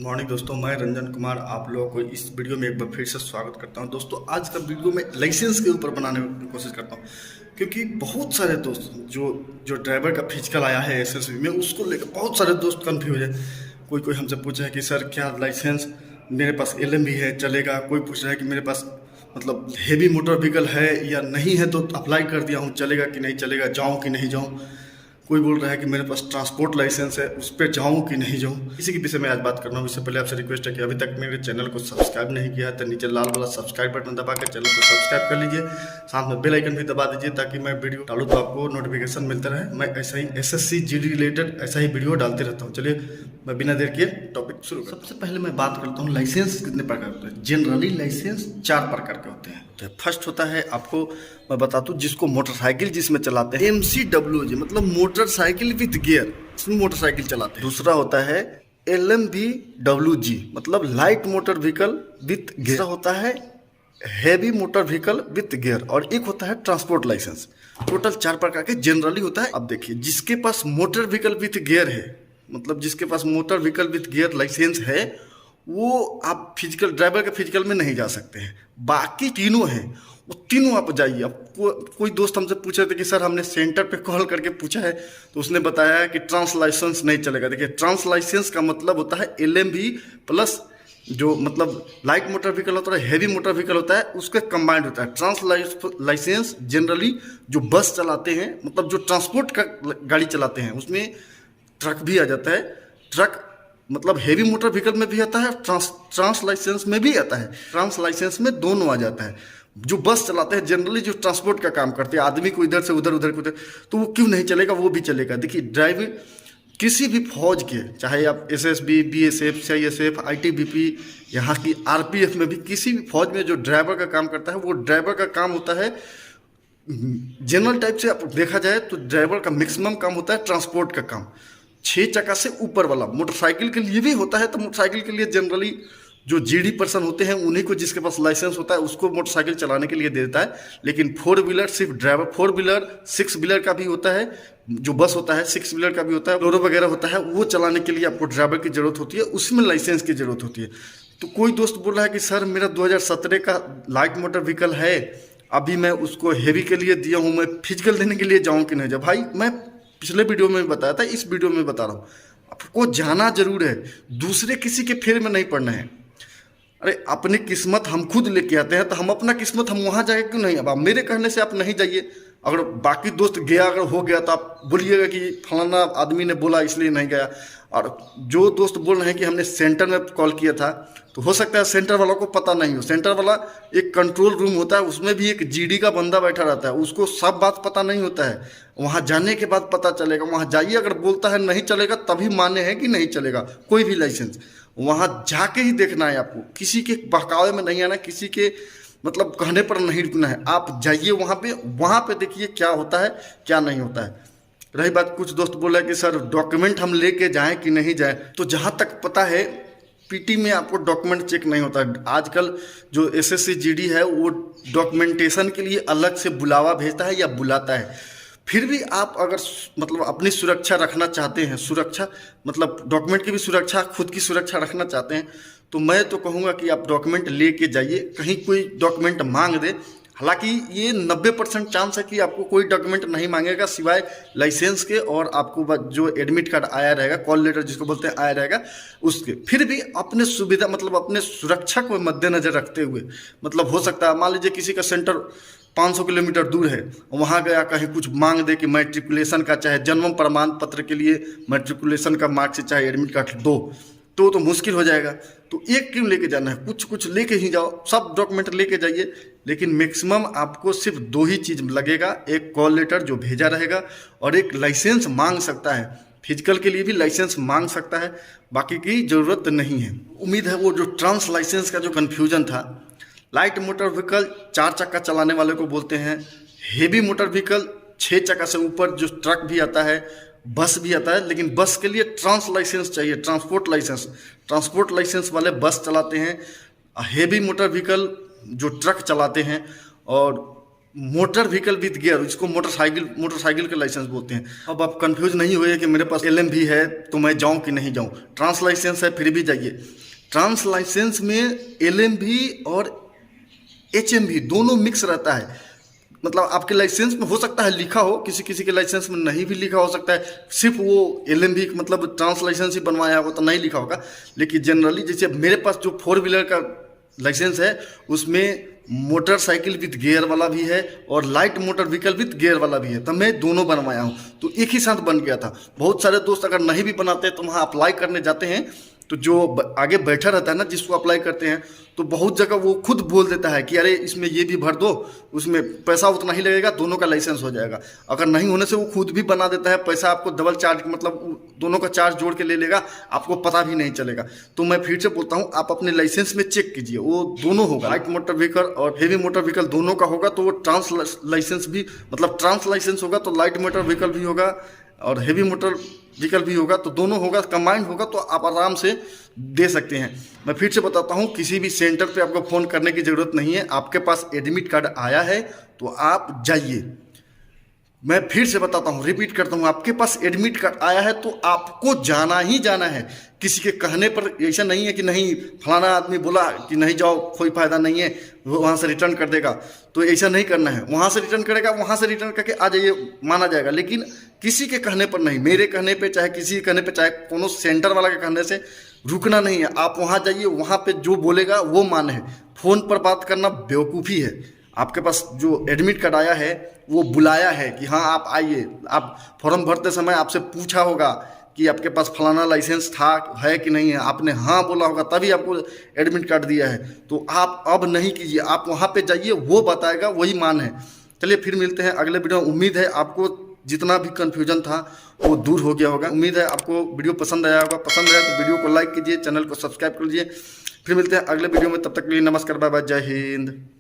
Morning दोस्तों, मैं रंजन कुमार आप लोगों को इस वीडियो में एक बार फिर से स्वागत करता हूं। दोस्तों, आज का वीडियो में लाइसेंस के ऊपर बनाने की कोशिश करता हूं, क्योंकि बहुत सारे दोस्त जो जो ड्राइवर का फिजिकल आया है एसएसबी में, उसको लेकर बहुत सारे दोस्त कन्फ्यूज है। कोई कोई हमसे पूछा है कि सर क्या लाइसेंस मेरे पास एलएमवी है चलेगा, कोई पूछ रहा है कि मेरे पास मतलब हेवी मोटर व्हीकल है या नहीं है तो अप्लाई कर दिया हूँ, चलेगा कि नहीं चलेगा, जाऊँ कि नहीं जाऊँ। कोई बोल रहा है कि मेरे पास ट्रांसपोर्ट लाइसेंस है, उस पर जाऊँ कि नहीं जाऊँ। इसी के विषय में आज बात करना हूँ। इससे पहले आपसे रिक्वेस्ट है कि अभी तक मेरे चैनल को सब्सक्राइब नहीं किया है तो नीचे लाल वाला सब्सक्राइब बटन दबा कर चैनल को सब्सक्राइब कर लीजिए। साथ में बेल आइकन भी दबा दीजिए ताकि मैं वीडियो डालूँ तो आपको नोटिफिकेशन मिलता रहे। मैं ऐसा ही एसएससी जीडी रिलेटेड ऐसा ही वीडियो डालते रहता हूँ। चलिए मैं बिना देर किए टॉपिक शुरू करता हूँ। सबसे पहले मैं बात करता हूँ लाइसेंस कितने प्रकार के होते हैं। जनरली लाइसेंस 4 प्रकार के होते हैं। फर्स्ट होता है, आपको मैं बता दूं, जिसको मोटरसाइकिल जिसमें चलाते हैं MCWG मतलब मोटरसाइकिल विद गियर, इसमें मोटरसाइकिल चलाते हैं। दूसरा होता है LMVWG मतलब light motor vehicle with gear. दूसरा होता है heavy motor vehicle with gear और एक होता है ट्रांसपोर्ट लाइसेंस। टोटल 4 प्रकार के जनरली होता है। अब देखिए, जिसके पास मोटर व्हीकल विथ गियर है मतलब जिसके पास motor vehicle with gear licence है वो आप फिजिकल ड्राइवर के फिजिकल में नहीं जा सकते हैं। बाकी तीनों हैं, वो तीनों आप जाइए। अब कोई दोस्त हमसे पूछ रहे थे कि सर हमने सेंटर पे कॉल करके पूछा है तो उसने बताया है कि ट्रांस लाइसेंस नहीं चलेगा। देखिए, ट्रांस लाइसेंस का मतलब होता है LMV प्लस जो मतलब लाइट मोटर व्हीकल होता है, हैवी मोटर व्हीकल होता है, उसका कंबाइंड होता है। ट्रांस लाइसेंस जनरली जो बस चलाते हैं मतलब जो ट्रांसपोर्ट का गाड़ी चलाते हैं उसमें ट्रक भी आ जाता है। ट्रक मतलब हेवी मोटर व्हीकल में भी आता है, ट्रांस लाइसेंस में भी आता है। ट्रांस लाइसेंस में दोनों आ जाता है। जो बस चलाते हैं जनरली जो ट्रांसपोर्ट का काम करते हैं, आदमी को इधर से उधर उधर को उधर, तो वो क्यों नहीं चलेगा, वो भी चलेगा। देखिए, ड्राइविंग किसी भी फौज के, चाहे आप SSB, BSF, CISF, ITBP, यहाँ की RPF में भी किसी भी फौज में जो ड्राइवर का काम करता है वो ड्राइवर का काम होता है। जनरल टाइप से आप देखा जाए तो ड्राइवर का मैक्सिमम काम होता है ट्रांसपोर्ट का काम। 6 चक्का से ऊपर वाला मोटरसाइकिल के लिए भी होता है। तो मोटरसाइकिल के लिए जनरली जो GD पर्सन होते हैं उन्हीं को, जिसके पास लाइसेंस होता है उसको मोटरसाइकिल चलाने के लिए दे देता है। लेकिन 4 व्हीलर सिर्फ ड्राइवर, 4 व्हीलर 6 व्हीलर का भी होता है, जो बस होता है 6 व्हीलर का भी होता है, बोलेरो वगैरह होता है, वो चलाने के लिए आपको ड्राइवर की जरूरत होती है, उसमें लाइसेंस की जरूरत होती है। तो कोई दोस्त बोल रहा है कि सर मेरा 2017 का लाइट मोटर व्हीकल है, अभी मैं उसको हेवी के लिए दिया हूँ, मैं फिजिकल देने के लिए जाऊँ कि नहीं जाऊँ। भाई, मैं पिछले वीडियो में बताया था, इस वीडियो में बता रहा हूँ, आपको जाना जरूर है, दूसरे किसी के फेर में नहीं पड़ना है। अरे अपनी किस्मत हम खुद लेके आते हैं तो हम अपना किस्मत हम वहाँ जाए क्यों नहीं। अब मेरे कहने से आप नहीं जाइए। अगर बाकी दोस्त गया, अगर हो गया तो आप बोलिएगा कि फलाना आदमी ने बोला इसलिए नहीं गया। और जो दोस्त बोल रहे हैं कि हमने सेंटर में कॉल किया था, तो हो सकता है सेंटर वालों को पता नहीं हो। सेंटर वाला एक कंट्रोल रूम होता है, उसमें भी एक GD का बंदा बैठा रहता है, उसको सब बात पता नहीं होता है। वहाँ जाने के बाद पता चलेगा। वहाँ जाइए, अगर बोलता है नहीं चलेगा तभी माने हैं कि नहीं चलेगा कोई भी लाइसेंस। वहाँ जाके ही देखना है आपको, किसी के बहकावे में नहीं आना, किसी के मतलब कहने पर नहीं रुकना है। आप जाइए वहाँ पे देखिए क्या होता है क्या नहीं होता है। रही बात, कुछ दोस्त बोला कि सर डॉक्यूमेंट हम लेके जाएं कि नहीं जाएं, तो जहाँ तक पता है PT में आपको डॉक्यूमेंट चेक नहीं होता। आजकल जो SSC GD है वो डॉक्यूमेंटेशन के लिए अलग से बुलावा भेजता है या बुलाता है। फिर भी आप अगर मतलब अपनी सुरक्षा रखना चाहते हैं, सुरक्षा मतलब डॉक्यूमेंट की भी सुरक्षा, खुद की सुरक्षा रखना चाहते हैं, तो मैं तो कहूँगा कि आप डॉक्यूमेंट लेके जाइए। कहीं कोई डॉक्यूमेंट मांग दे, हालांकि ये 90% चांस है कि आपको कोई डॉक्यूमेंट नहीं मांगेगा सिवाय लाइसेंस के, और आपको जो एडमिट कार्ड आया रहेगा, कॉल लेटर जिसको बोलते हैं आया रहेगा उसके। फिर भी अपने सुविधा मतलब अपने सुरक्षा को मद्देनजर रखते हुए, मतलब हो सकता है मान लीजिए किसी का सेंटर 500 किलोमीटर दूर है, वहाँ गया कहीं कुछ मांग दे कि मैट्रिकुलेशन का, चाहे जन्म प्रमाण पत्र के लिए मैट्रिकुलेशन का मार्कशीट, चाहे एडमिट कार्ड दो, तो मुश्किल हो जाएगा। तो एक क्यों लेके जाना है, कुछ कुछ लेके ही जाओ, सब डॉक्यूमेंट लेके जाइए। लेकिन मैक्सिमम आपको सिर्फ 2 ही चीज़ लगेगा, एक कॉल लेटर जो भेजा रहेगा और एक लाइसेंस मांग सकता है। फिजिकल के लिए भी लाइसेंस मांग सकता है, बाकी की ज़रूरत नहीं है। उम्मीद है वो जो ट्रांस लाइसेंस का जो कन्फ्यूजन था, लाइट मोटर व्हीकल 4 चक्का चलाने वाले को बोलते हैं, हेवी मोटर व्हीकल 6 चक्का से ऊपर जो ट्रक भी आता है, बस भी आता है, लेकिन बस के लिए ट्रांस लाइसेंस चाहिए, ट्रांसपोर्ट लाइसेंस। ट्रांसपोर्ट लाइसेंस वाले बस चलाते हैं। हेवी मोटर व्हीकल जो ट्रक चलाते हैं, और मोटर व्हीकल विद गियर, इसको मोटरसाइकिल का लाइसेंस बोलते हैं। अब आप कंफ्यूज नहीं हुए कि मेरे पास LMV है तो मैं जाऊं कि नहीं जाऊं, ट्रांस लाइसेंस है फिर भी जाइए। ट्रांस लाइसेंस में LMV और HMV दोनों मिक्स रहता है। मतलब आपके लाइसेंस में हो सकता है लिखा हो, किसी किसी के लाइसेंस में नहीं भी लिखा हो सकता है, सिर्फ वो LMV मतलब ट्रांस लाइसेंस ही बनवाया होगा तो नहीं लिखा होगा। लेकिन जनरली जैसे मेरे पास जो 4 व्हीलर का लाइसेंस है उसमें मोटरसाइकिल विद गियर वाला भी है और light motor vehicle with gear वाला भी है, तो मैं दोनों बनवाया हूँ, तो एक ही साथ बन गया था। बहुत सारे दोस्त अगर नहीं भी बनाते तो वहाँ अप्लाई करने जाते हैं तो जो आगे बैठा रहता है ना जिसको अप्लाई करते हैं, तो बहुत जगह वो खुद बोल देता है कि अरे इसमें ये भी भर दो, उसमें पैसा उतना ही लगेगा, दोनों का लाइसेंस हो जाएगा। अगर नहीं होने से वो खुद भी बना देता है, पैसा आपको डबल चार्ज मतलब दोनों का चार्ज जोड़ के ले लेगा, आपको पता भी नहीं चलेगा। तो मैं फिर से बोलता हूँ, आप अपने लाइसेंस में चेक कीजिए, वो दोनों होगा, लाइट मोटर व्हीकल और हेवी मोटर व्हीकल दोनों का होगा, तो वो ट्रांस लाइसेंस भी मतलब ट्रांस लाइसेंस होगा तो लाइट मोटर व्हीकल भी होगा और हेवी मोटर व्हीकल भी होगा, तो दोनों होगा, कंबाइंड होगा, तो आप आराम से दे सकते हैं। मैं फिर से बताता हूँ, किसी भी सेंटर पे आपको फ़ोन करने की ज़रूरत नहीं है। आपके पास एडमिट कार्ड आया है तो आप जाइए। मैं फिर से बताता हूँ, रिपीट करता हूँ, आपके पास एडमिट कार्ड आया है तो आपको जाना ही जाना है। किसी के कहने पर ऐसा नहीं है कि नहीं फलाना आदमी बोला कि नहीं जाओ कोई फ़ायदा नहीं है, वो वहाँ से रिटर्न कर देगा, तो ऐसा नहीं करना है। वहाँ से रिटर्न करेगा, वहाँ से रिटर्न करके आ जाइए, माना जाएगा। लेकिन किसी के कहने पर नहीं, मेरे कहने पे चाहे किसी के कहने पे चाहे कोनो सेंटर वाला के कहने से रुकना नहीं है। आप वहाँ जाइए, वहाँ पे जो बोलेगा वो मान है। फ़ोन पर बात करना बेवकूफ़ी है। आपके पास जो एडमिट कार्ड आया है वो बुलाया है कि हाँ आप आइए। आप फॉर्म भरते समय आपसे पूछा होगा कि आपके पास फलाना लाइसेंस था है कि नहीं है, आपने हाँ बोला होगा तभी आपको एडमिट कार्ड दिया है। तो आप अब नहीं कीजिए, आप वहाँ पे जाइए, वो बताएगा, वही मान है। चलिए फिर मिलते हैं अगले वीडियो में। उम्मीद है आपको जितना भी कन्फ्यूजन था वो दूर हो गया होगा। उम्मीद है आपको वीडियो पसंद आया होगा। पसंद आया तो वीडियो को लाइक कीजिए, चैनल को सब्सक्राइब कर लीजिए। फिर मिलते हैं अगले वीडियो में, तब तक के लिए नमस्कार, बाय बाय, जय हिंद।